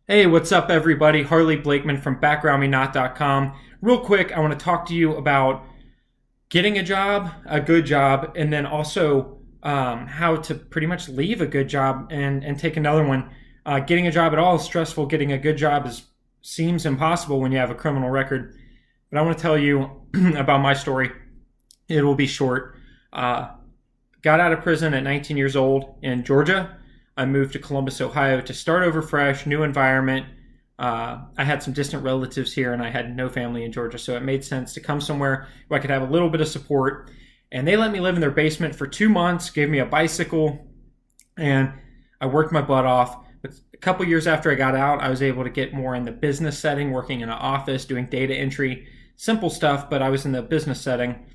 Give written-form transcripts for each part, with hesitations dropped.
Hey, what's up, everybody? Harley Blakeman from backgroundmenot.com. Real quick, I want to talk to you about getting a job, a good job, and then also how to pretty much leave a good job and take another one. Getting a job at all is stressful. Getting a good job seems impossible when you have a criminal record. But I want to tell you about my story. It will be short. Uh, Got out of prison at 19 years old in Georgia. I moved to Columbus, Ohio to start over fresh, new environment. I had some distant relatives here and I had no family in Georgia, so it made sense to come somewhere where I could have a little bit of support. And they let me live in their basement for 2 months, gave me a bicycle, and I worked my butt off. But a couple years after I got out, I was able to get more in the business setting, working in an office, doing data entry, simple stuff, but I was in the business setting.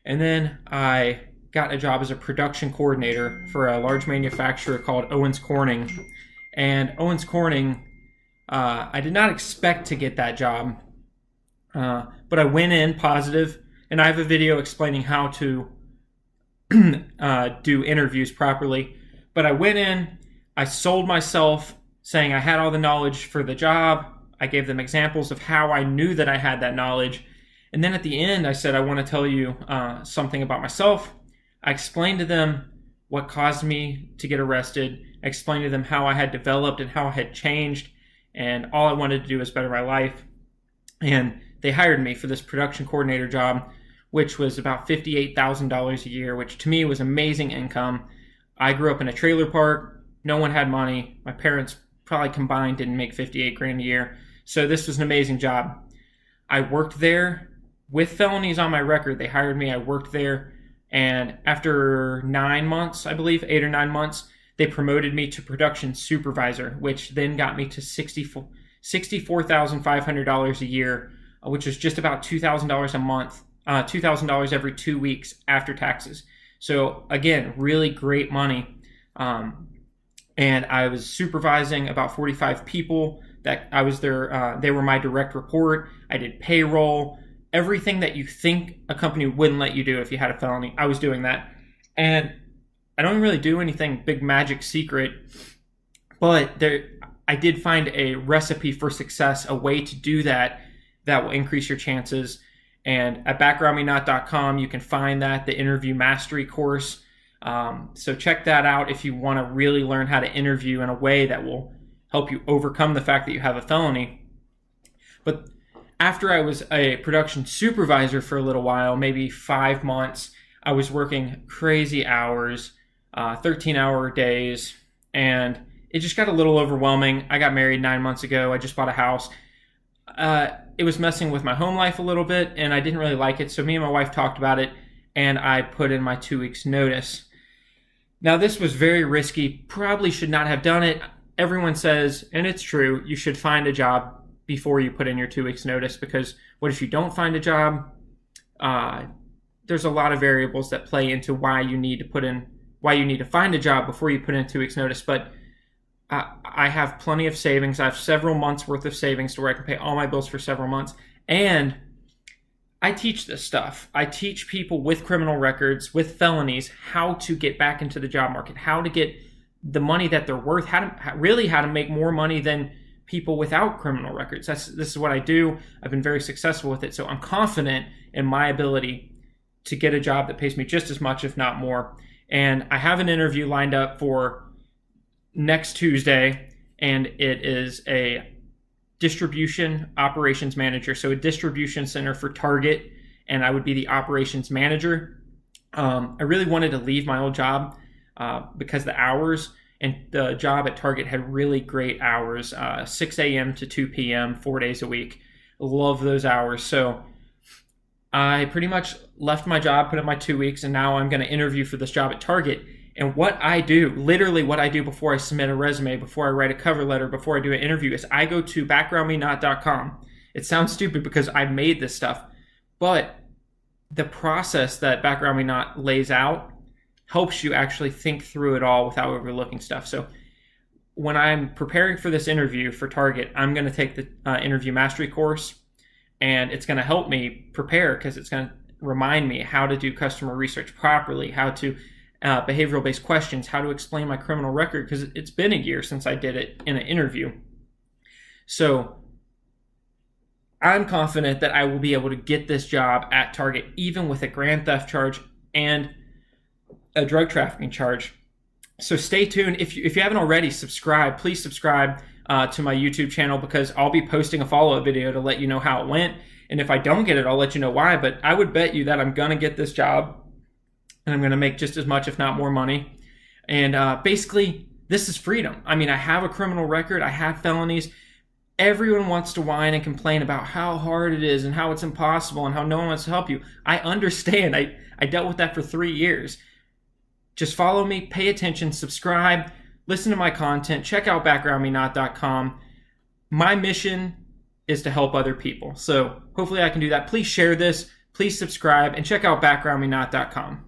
And then I got a job as a production coordinator for a large manufacturer called Owens Corning. And Owens Corning, I did not expect to get that job, but I went in positive, and I have a video explaining how to do interviews properly. But I went in, I sold myself, saying I had all the knowledge for the job. I gave them examples of how I knew that I had that knowledge. And then at the end, I said, I want to tell you something about myself. I explained to them what caused me to get arrested. I explained to them how I had developed and how I had changed. And all I wanted to do was better my life. And they hired me for this production coordinator job, which was about $58,000 a year, which to me was amazing income. I grew up in a trailer park. No one had money. My parents probably combined didn't make 58 grand a year. So this was an amazing job. I worked there with felonies on my record. They hired me. I worked there. And after 9 months, I believe, 8 or 9 months, they promoted me to production supervisor, which then got me to $64,500 a year, which is just about $2,000 a month, $2,000 every 2 weeks after taxes. So again, really great money. And I was supervising about 45 people. That I was there. They were my direct report. I did payroll. Everything that you think a company wouldn't let you do if you had a felony, I was doing that. And I don't really do anything big magic secret, but I did find a recipe for success, a way to do that will increase your chances. And at backgroundmenot.com, you can find that, the interview mastery course. So check that out if you want to really learn how to interview in a way that will help you overcome the fact that you have a felony. But after I was a production supervisor for a little while, maybe 5 months, I was working crazy hours, 13-hour days, and it just got a little overwhelming. I got married 9 months ago. I just bought a house. It was messing with my home life a little bit, and I didn't really like it, so me and my wife talked about it, and I put in my 2 weeks notice. Now, this was very risky. Probably should not have done it. Everyone says, and it's true, you should find a job before you put in your 2 weeks notice, because what if you don't find a job? There's a lot of variables that play into why you need to find a job before you put in 2 weeks notice. But I have plenty of savings. I have several months worth of savings to where I can pay all my bills for several months. And I teach this stuff. I teach people with criminal records, with felonies, how to get back into the job market, how to get the money that they're worth, how to make more money than people without criminal records. This is what I do. I've been very successful with it. So I'm confident in my ability to get a job that pays me just as much, if not more. And I have an interview lined up for next Tuesday, and it is a distribution operations manager. So a distribution center for Target, and I would be the operations manager. I really wanted to leave my old job because the hours, and the job at Target had really great hours, 6 a.m. to 2 p.m., 4 days a week. Love those hours. So I pretty much left my job, put in my 2 weeks, and now I'm going to interview for this job at Target. And what I do, literally what I do before I submit a resume, before I write a cover letter, before I do an interview, is I go to backgroundmenot.com. It sounds stupid because I made this stuff, but the process that Background Me Not lays out helps you actually think through it all without overlooking stuff. So when I'm preparing for this interview for Target, I'm going to take the interview mastery course, and it's going to help me prepare because it's going to remind me how to do customer research properly, how to behavioral-based questions, how to explain my criminal record, because it's been a year since I did it in an interview. So I'm confident that I will be able to get this job at Target, even with a grand theft charge and a drug trafficking charge. So stay tuned. If you haven't already, subscribe. Please subscribe to my YouTube channel, because I'll be posting a follow-up video to let you know how it went. And if I don't get it, I'll let you know why. But I would bet you that I'm going to get this job, and I'm going to make just as much, if not more money. And basically, this is freedom. I mean, I have a criminal record. I have felonies. Everyone wants to whine and complain about how hard it is and how it's impossible and how no one wants to help you. I understand. I dealt with that for 3 years. Just follow me, pay attention, subscribe, listen to my content, check out backgroundmenot.com. My mission is to help other people. So hopefully I can do that. Please share this, please subscribe, and check out backgroundmenot.com.